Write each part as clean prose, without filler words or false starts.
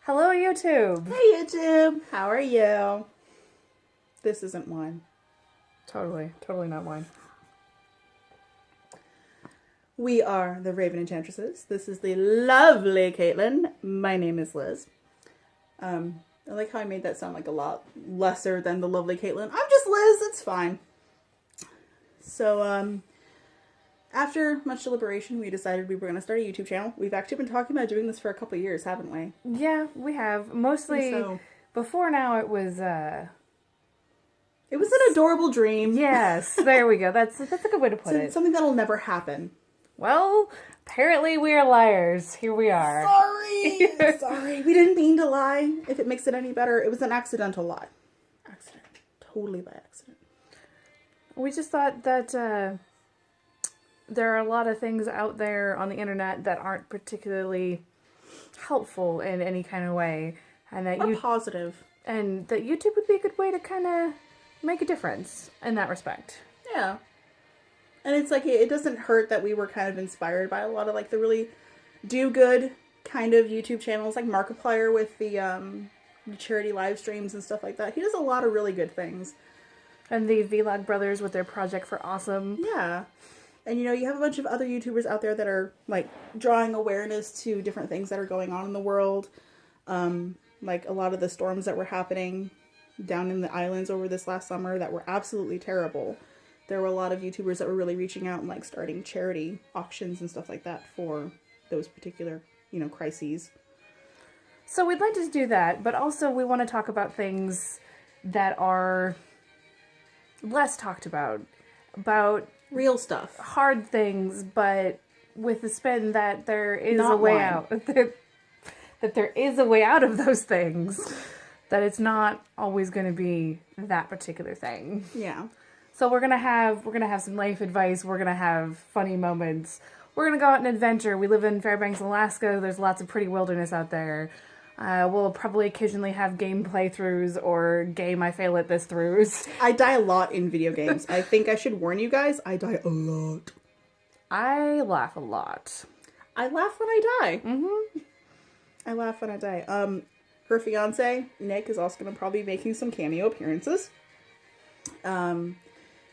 Hello, YouTube. Hey, YouTube. How are you? This isn't wine. Totally not wine. We are the Raven Enchantresses. This is the lovely Caitlin. My name is Liz. I like how I made that sound like a lot lesser than the lovely Caitlin. I'm just Liz. It's fine. So, after much deliberation, we decided we were going to start a YouTube channel. We've actually been talking about doing this for a couple of years, haven't we? Yeah, we have. Mostly, before now it was, It was an adorable dream. Yes, there we go. That's a good way to put it. Something that'll never happen. Well, apparently we are liars. Here we are. Sorry! Sorry. We didn't mean to lie. If it makes it any better, it was an accidental lie. Accident. Totally by accident. We just thought that, there are a lot of things out there on the internet that aren't particularly helpful in any kind of way. And that positive. And that YouTube would be a good way to kind of make a difference in that respect. Yeah. And it's like, it doesn't hurt that we were kind of inspired by a lot of like the really do-good kind of YouTube channels, like Markiplier with the charity live streams and stuff like that. He does a lot of really good things. And the Vlog Brothers with their Project for Awesome. Yeah. And you know, you have a bunch of other YouTubers out there that are like drawing awareness to different things that are going on in the world. Like a lot of the storms that were happening down in the islands over this last summer that were absolutely terrible. There were a lot of YouTubers that were really reaching out and like starting charity auctions and stuff like that for those particular, crises. So we'd like to do that, but also we want to talk about things that are less talked about Real stuff. Hard things, but with the spin that there is Not a way wine. out. That there is a way out of those things. That it's not always going to be that particular thing. Yeah. So we're gonna have some life advice. We're gonna have funny moments. We're gonna go out and adventure. We live in Fairbanks, Alaska. There's lots of pretty wilderness out there. We'll probably occasionally have game playthroughs or game I fail at this throughs. I die a lot in video games. I think I should warn you guys, I die a lot. I laugh a lot. I laugh when I die. Mm-hmm. I laugh when I die. Her fiance, Nick, is also going to probably be making some cameo appearances.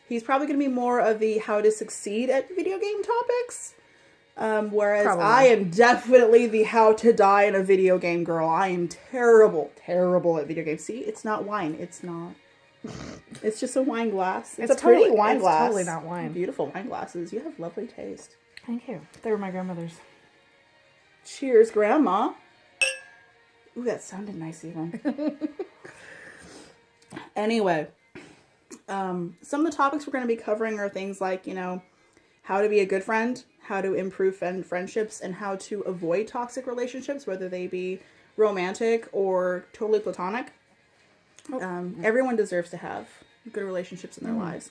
He's probably going to be more of the how to succeed at video game topics. Whereas probably. I am definitely the how to die in a video game girl. I am terrible at video games. See, it's not wine. It's not. It's just a wine glass. It's a pretty wine glass. It's totally not wine. Beautiful wine glasses. You have lovely taste. Thank you. They were my grandmother's. Cheers, Grandma. Ooh, that sounded nice even. Anyway, some of the topics we're going to be covering are things like, how to be a good friend, how to improve friendships, and how to avoid toxic relationships, whether they be romantic or totally platonic. Everyone deserves to have good relationships in their lives.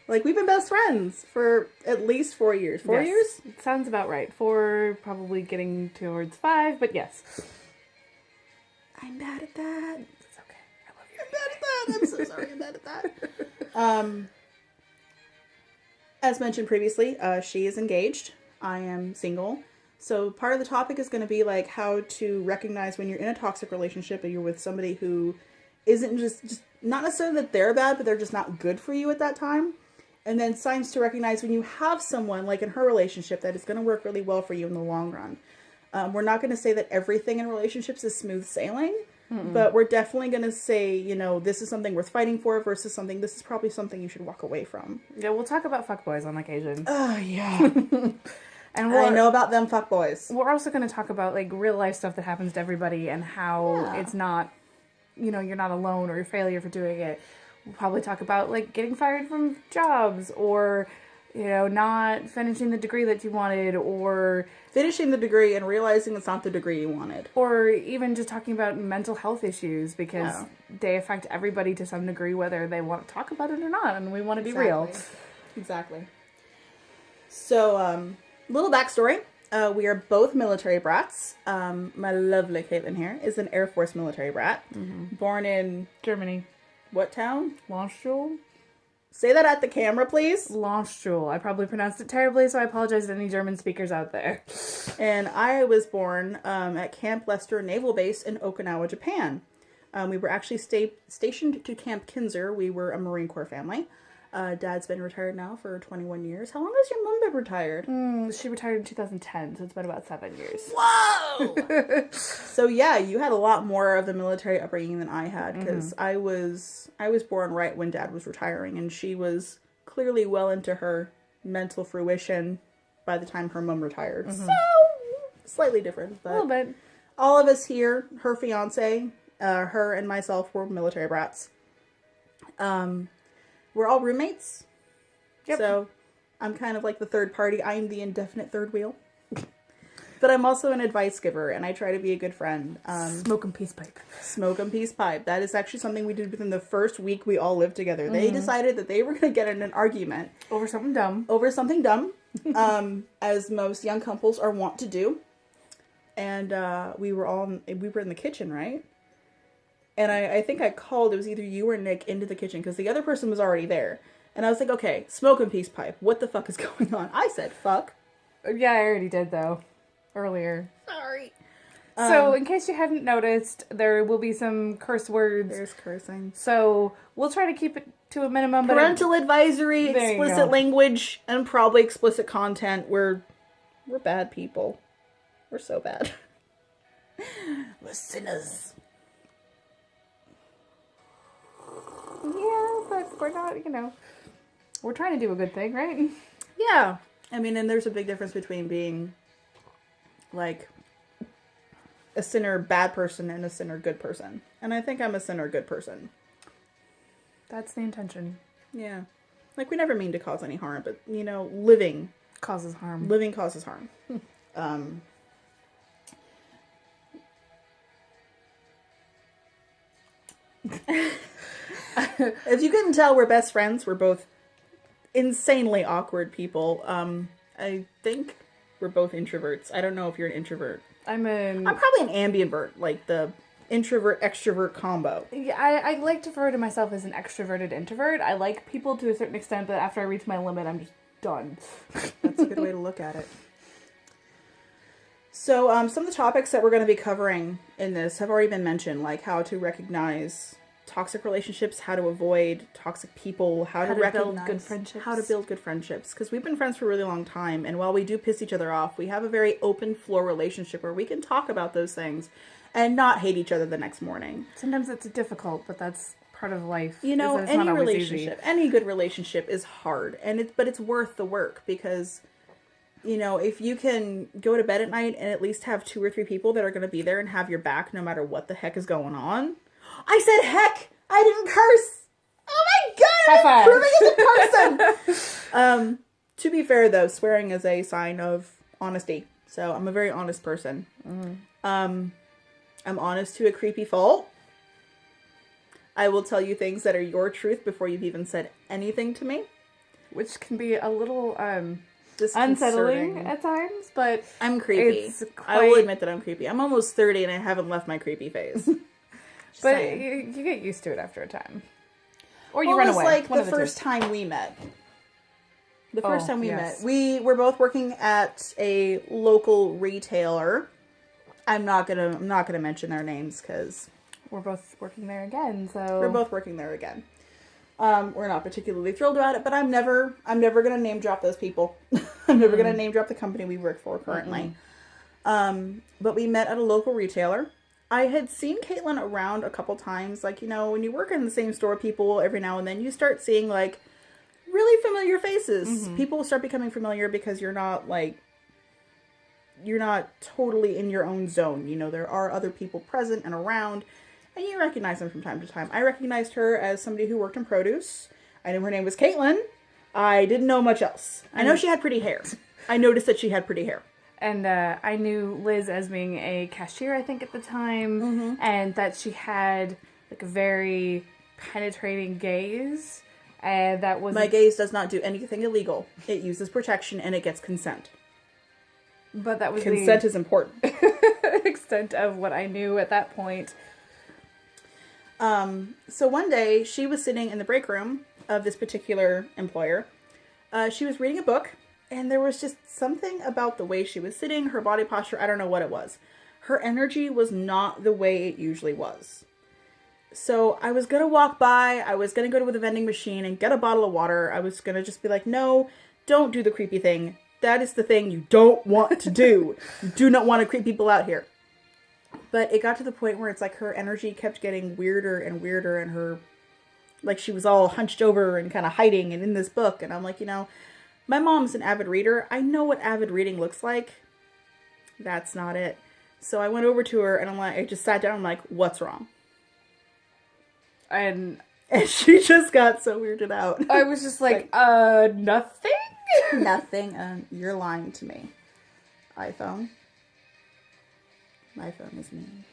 Like, we've been best friends for at least 4 years. 4 years? Sounds about right. 4, probably getting towards 5, but yes. I'm bad at that. It's okay. I love you. I'm bad at that. I'm so sorry. I'm bad at that. As mentioned previously, she is engaged. I am single. So part of the topic is going to be like how to recognize when you're in a toxic relationship and you're with somebody who isn't just not necessarily that they're bad, but they're just not good for you at that time. And then signs to recognize when you have someone, like in her relationship, that is going to work really well for you in the long run. We're not going to say that everything in relationships is smooth sailing. Mm-mm. But we're definitely going to say, this is something worth fighting for versus this is probably something you should walk away from. Yeah, we'll talk about fuckboys on occasion. Oh, yeah. And I know about them fuckboys. We're also going to talk about, like, real life stuff that happens to everybody and how it's not, you're not alone or a failure for doing it. We'll probably talk about, like, getting fired from jobs or, not finishing the degree that you wanted or finishing the degree and realizing it's not the degree you wanted. Or even just talking about mental health issues because they affect everybody to some degree, whether they want to talk about it or not. And we want to be real. Exactly. So, little backstory. We are both military brats. My lovely Caitlin here is an Air Force military brat. Mm-hmm. Born in Germany. What town? Landstuhl. Say that at the camera, please. Landstuhl. I probably pronounced it terribly, so I apologize to any German speakers out there. And I was born at Camp Lester Naval Base in Okinawa, Japan. We were actually stationed to Camp Kinser. We were a Marine Corps family. Dad's been retired now for 21 years. How long has your mom been retired? She retired in 2000, so it's been about 7 years. Whoa! So yeah, you had a lot more of the military upbringing than I had, because I was born right when Dad was retiring, and she was clearly well into her mental fruition by the time her mom retired. So slightly different, but A little bit. all of us here, her fiance, her and myself, were military brats. We're all roommates. Yep. So I'm kind of like the third party. I'm the indefinite third wheel. But I'm also an advice giver, and I try to be a good friend. Smoke and peace pipe. Smoke and peace pipe. That is actually something we did within the first week we all lived together. They decided that they were going to get in an argument. Over something dumb. As most young couples are wont to do. And we were in the kitchen, right? And I think I called, it was either you or Nick, into the kitchen, because the other person was already there. And I was like, okay, smoke and peace pipe. What the fuck is going on? I said, fuck. Yeah, I already did, though. Earlier. Sorry. So, in case you hadn't noticed, there will be some curse words. There's cursing. So, we'll try to keep it to a minimum. Parental advisory, There you explicit go. language, and probably explicit content. We're bad people. We're so bad. We're sinners. Yeah, but we're not, we're trying to do a good thing, right? Yeah. I mean, and there's a big difference between being, like, a sinner bad person and a sinner good person. And I think I'm a sinner good person. That's the intention. Yeah. Like, we never mean to cause any harm, but, living Causes harm. causes harm. If you couldn't tell, we're best friends. We're both insanely awkward people. I think we're both introverts. I don't know if you're an introvert. I'm probably an ambivert, like the introvert-extrovert combo. Yeah, I like to refer to myself as an extroverted introvert. I like people to a certain extent, but after I reach my limit, I'm just done. That's a good way to look at it. So, some of the topics that we're going to be covering in this have already been mentioned, like how to recognize toxic relationships, how to avoid toxic people, how to recognize build good friendships. How to build good friendships. Because we've been friends for a really long time, and while we do piss each other off, we have a very open floor relationship where we can talk about those things and not hate each other the next morning. Sometimes it's difficult, but that's part of life. Any relationship, any good relationship is hard, but it's worth the work, because if you can go to bed at night and at least have 2 or 3 people that are going to be there and have your back no matter what the heck is going on. I said heck! I didn't curse! Oh my god! I'm improving as a person! To be fair, though, swearing is a sign of honesty. So I'm a very honest person. I'm honest to a creepy fault. I will tell you things that are your truth before you've even said anything to me. Which can be a little unsettling at times, but I'm creepy. I will admit that I'm creepy. I'm almost 30 and I haven't left my creepy phase. But you get used to it after a time. Or you run away. It was like the first time we met. The first time we met. We were both working at a local retailer. I'm not gonna mention their names because we're both working there again. So we're both working there again. We're not particularly thrilled about it, but I'm never gonna name drop those people. I'm never gonna name drop the company we work for currently. But we met at a local retailer. I had seen Caitlin around a couple times. Like, when you work in the same store, people every now and then you start seeing like really familiar faces. People start becoming familiar because you're not totally in your own zone. There are other people present and around, and you recognize them from time to time. I recognized her as somebody who worked in produce. I knew her name was Caitlin. I didn't know much else. I know she had pretty hair. I noticed that she had pretty hair. And I knew Liz as being a cashier, I think, at the time, and that she had like a very penetrating gaze, and that was my gaze does not do anything illegal. It uses protection and it gets consent. But that was consent is important. Extent of what I knew at that point. So one day she was sitting in the break room of this particular employer. She was reading a book, and there was just something about the way she was sitting, her body posture, I don't know what it was. Her energy was not the way it usually was. So I was going to walk by, I was going to go to the vending machine and get a bottle of water. I was going to just be like, no, don't do the creepy thing. That is the thing you don't want to do. You do not want to creep people out here. But it got to the point where it's like her energy kept getting weirder and weirder, and her, like, she was all hunched over and kind of hiding and in this book. And I'm like, my mom's an avid reader. I know what avid reading looks like. That's not it. So I went over to her and I just sat down. I'm like, what's wrong? And she just got so weirded out. I was just like, nothing? Nothing. You're lying to me. iPhone. My phone is mean.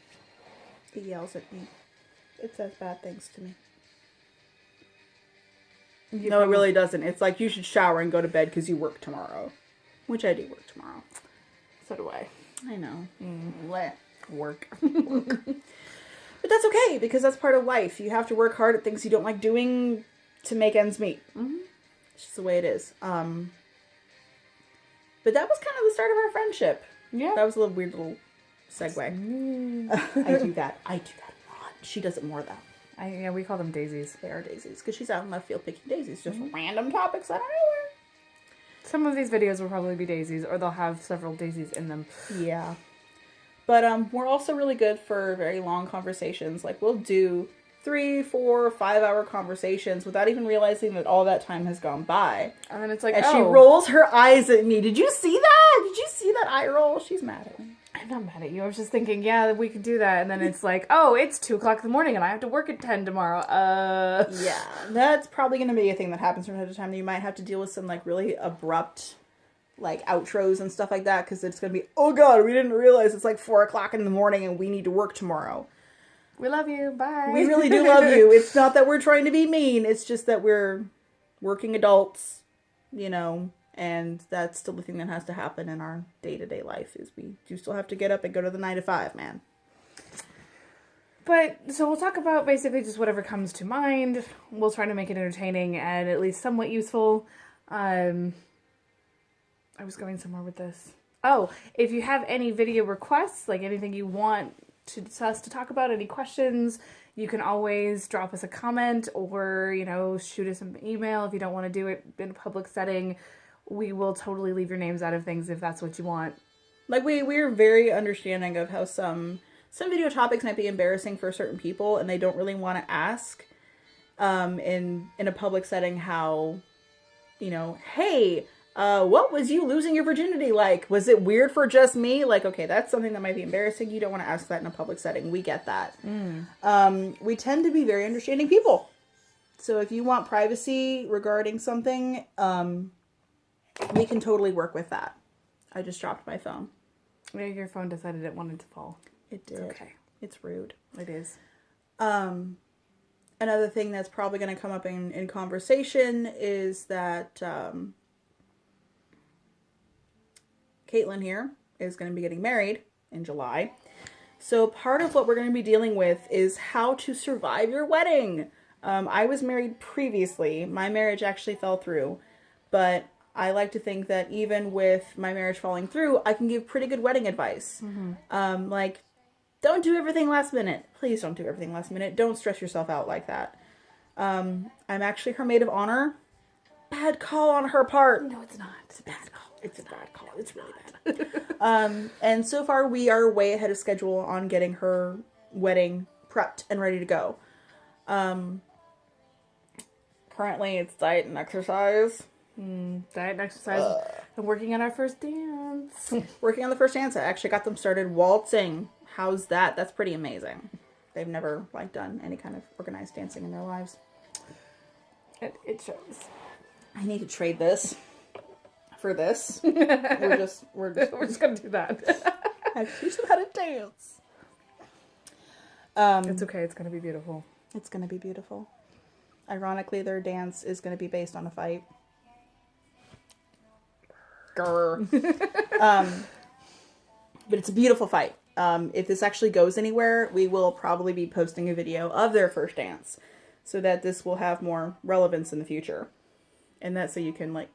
It yells at me. It says bad things to me. No, it really doesn't. It's like, you should shower and go to bed because you work tomorrow. Which I do work tomorrow. So do I. I know. Work. But that's okay, because that's part of life. You have to work hard at things you don't like doing to make ends meet. Mm-hmm. It's just the way it is. But that was kind of the start of our friendship. Yeah. That was a little weird little segue. I do that a lot. She does it more, though. Yeah, we call them daisies. They are daisies, because she's out in left field picking daisies. Just random topics out of nowhere. Some of these videos will probably be daisies, or they'll have several daisies in them. Yeah. But we're also really good for very long conversations. Like, we'll do 3, 4, 5-hour conversations without even realizing that all that time has gone by. And then it's like, she rolls her eyes at me. Did you see that? Did you see that eye roll? She's mad at me. I'm not mad at you. I was just thinking, yeah, we could do that. And then it's like, oh, it's 2 o'clock in the morning and I have to work at 10 tomorrow. Yeah, that's probably going to be a thing that happens from time to time. You might have to deal with some, like, really abrupt, like, outros and stuff like that, because it's going to be, oh god, we didn't realize it's like 4 o'clock in the morning and we need to work tomorrow. We love you. Bye. We really do love you. It's not that we're trying to be mean. It's just that we're working adults, and that's still the thing that has to happen in our day-to-day life, is we do still have to get up and go to the 9 to 5, man. But, so we'll talk about basically just whatever comes to mind. We'll try to make it entertaining and at least somewhat useful. I was going somewhere with this. Oh, if you have any video requests, like anything you want us to talk about, any questions, you can always drop us a comment or, shoot us an email if you don't want to do it in a public setting. We will totally leave your names out of things if that's what you want. Like, we're very understanding of how some video topics might be embarrassing for certain people, and they don't really want to ask in a public setting how, hey, what was you losing your virginity like? Was it weird for just me? Like, okay, that's something that might be embarrassing. You don't want to ask that in a public setting. We get that. We tend to be very understanding people. So if you want privacy regarding something, we can totally work with that. I just dropped my phone. Yeah, your phone decided it wanted to fall. It did. It's okay. It's rude. It is. Another thing that's probably going to come up in conversation is that Caitlin here is going to be getting married in July. So part of what we're going to be dealing with is how to survive your wedding. I was married previously. My marriage actually fell through, but I like to think that even with my marriage falling through, I can give pretty good wedding advice. Mm-hmm. Like, don't do everything last minute. Please don't do everything last minute. Don't stress yourself out like that. I'm actually her maid of honor. Bad call on her part. No, it's not. It's a bad call. It's a bad call. It's really bad. And so far we are way ahead of schedule on getting her wedding prepped and ready to go. Currently it's diet and exercise. Diet and exercise. And working on our first dance. Working on the first dance. I actually got them started waltzing. How's that? That's pretty amazing. They've never done any kind of organized dancing in their lives. It shows. I need to trade this for this. We're just gonna do that. I teach them how to dance. It's okay. It's gonna be beautiful. It's gonna be beautiful. Ironically, their dance is gonna be based on a fight. Grr. But it's a beautiful fight. If this actually goes anywhere, we will probably be posting a video of their first dance. so that this will have more relevance in the future. And that's so you can, like,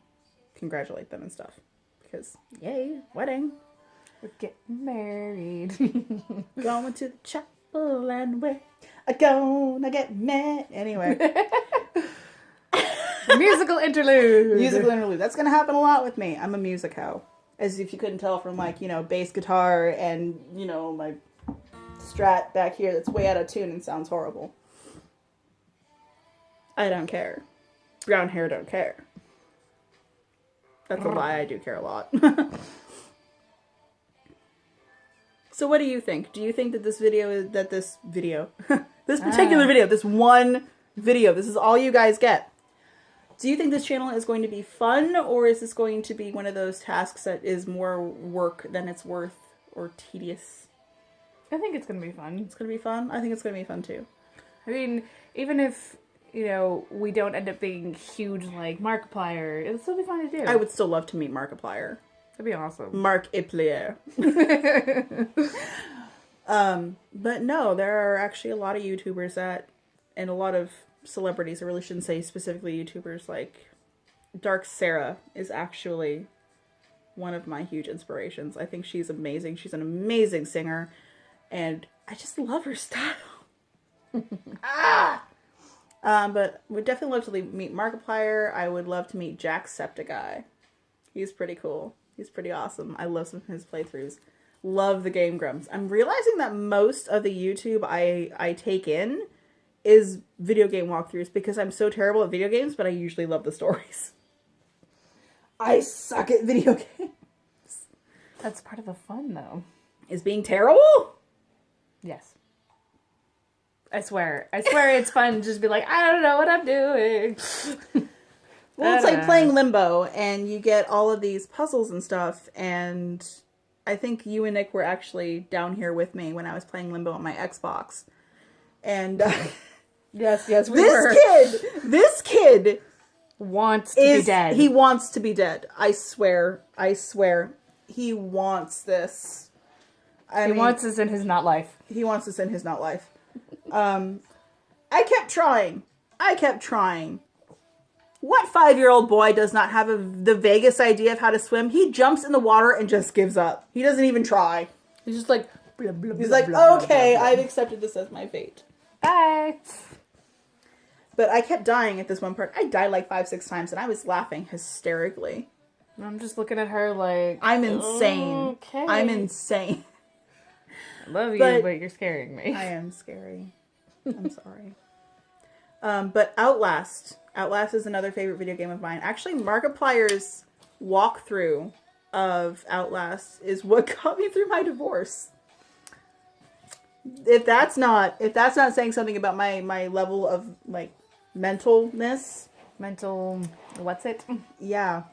congratulate them and stuff. Because, yay, wedding. We're getting married. Going to the chapel and we're gonna get married. Anyway. Musical interlude. Musical interlude. That's gonna happen a lot with me. I'm a music hoe. As if you couldn't tell from, like, bass guitar and, my Strat back here that's way out of tune and sounds horrible. I don't care. Brown hair don't care. That's a lie. I do care a lot. So what do you think? Do you think that this particular video, this one video, this is all you guys get? Do you think this channel is going to be fun, or is this going to be one of those tasks that is more work than it's worth, or tedious? I think it's going to be fun. It's going to be fun? I think it's going to be fun too. I mean, even if, we don't end up being huge like Markiplier, it'll still be fun to do. I would still love to meet Markiplier. That'd be awesome. Markiplier. But no, there are actually a lot of YouTubers and a lot of celebrities, I really shouldn't say specifically YouTubers, like Dark Sarah is actually one of my huge inspirations. I think she's amazing. She's an amazing singer, and I just love her style. But would definitely love to meet Markiplier. I would love to meet Jacksepticeye. He's pretty cool. He's pretty awesome. I love some of his playthroughs. Love the Game Grumps. I'm realizing that most of the YouTube I take in is video game walkthroughs because I'm so terrible at video games, but I usually love the stories. I suck at video games. That's part of the fun, though. Is being terrible? Yes. I swear it's fun to just be like, I don't know what I'm doing. Well, it's like playing Limbo, and you get all of these puzzles and stuff, and I think you and Nick were actually down here with me when I was playing Limbo on my Xbox. And yes, we were. This kid wants to be dead. He wants to be dead. I swear. He wants this. He wants this in his not life. He wants this in his not life. I kept trying. What 5-year-old boy does not have the vaguest idea of how to swim? He jumps in the water and just gives up. He doesn't even try. He's just like, blah, blah, he's like, okay, I've accepted this as my fate. Bye. But I kept dying at this one part. I died like 5-6 times, and I was laughing hysterically. I'm just looking at her like, I'm insane. Okay. I'm insane. I love you, but you're scaring me. I am scary. I'm sorry. But Outlast is another favorite video game of mine. Actually, Markiplier's walkthrough of Outlast is what got me through my divorce. If that's not saying something about my level of, like, mentalness. What's it? Yeah.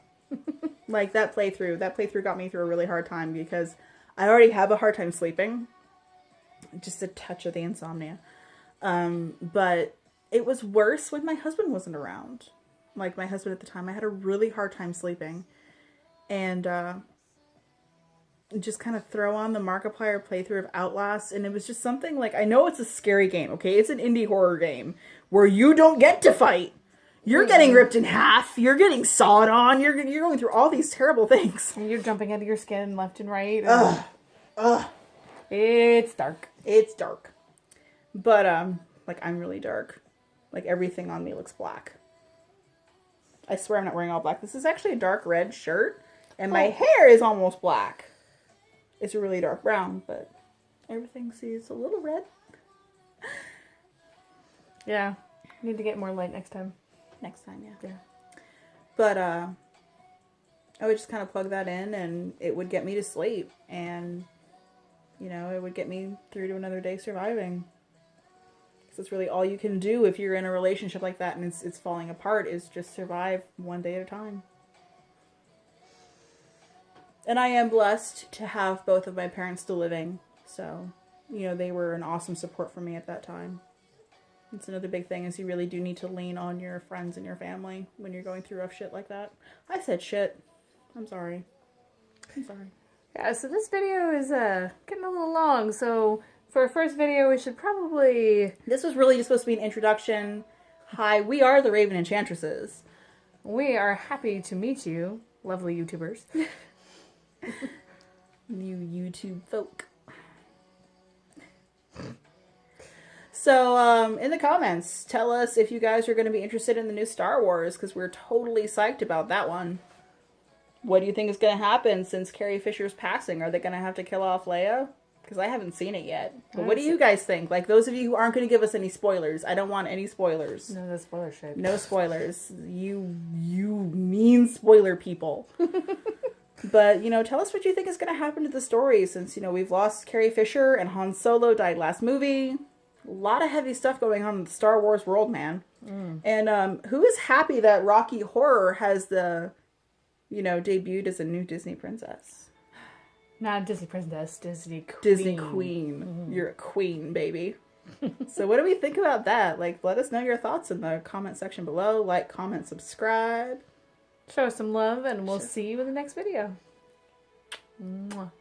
Like, that playthrough got me through a really hard time because I already have a hard time sleeping. Just a touch of the insomnia. But it was worse when my husband wasn't around. Like, my husband at the time, I had a really hard time sleeping. And, just kind of throw on the Markiplier playthrough of Outlast, and it was just something like, I know it's a scary game, okay? It's an indie horror game where you don't get to fight. You're getting ripped in half. You're getting sawed on. You're going through all these terrible things. And you're jumping out of your skin left and right. Ugh. It's dark. It's dark. But, like, I'm really dark. Like, everything on me looks black. I swear I'm not wearing all black. This is actually a dark red shirt, and my hair is almost black. It's a really dark brown, but everything sees a little red. Yeah. Need to get more light next time. Next time, yeah. But, I would just kind of plug that in, and it would get me to sleep. And, it would get me through to another day surviving. Because it's really all you can do if you're in a relationship like that and it's falling apart, is just survive one day at a time. And I am blessed to have both of my parents still living. So, they were an awesome support for me at that time. It's another big thing, is you really do need to lean on your friends and your family when you're going through rough shit like that. I said shit. I'm sorry. Yeah, so this video is getting a little long. So for our first video, we should probably... This was really just supposed to be an introduction. Hi, we are the Raven Enchantresses. We are happy to meet you, lovely YouTubers. You YouTube folk. So, in the comments, tell us if you guys are going to be interested in the new Star Wars, because we're totally psyched about that one. What do you think is going to happen since Carrie Fisher's passing? Are they going to have to kill off Leia? Because I haven't seen it yet. But what do you guys think? Like, those of you who aren't going to give us any spoilers. I don't want any spoilers. No, the spoiler shit. No spoilers. You mean spoiler people. But, tell us what you think is going to happen to the story since, we've lost Carrie Fisher and Han Solo died last movie. A lot of heavy stuff going on in the Star Wars world, man. And who is happy that Rocky Horror has debuted as a new Disney princess? Not Disney princess, Disney queen. Disney queen. You're a queen, baby. So what do we think about that? Like, let us know your thoughts in the comment section below. Like, comment, subscribe. Show us some love, and we'll see you in the next video. Mwah.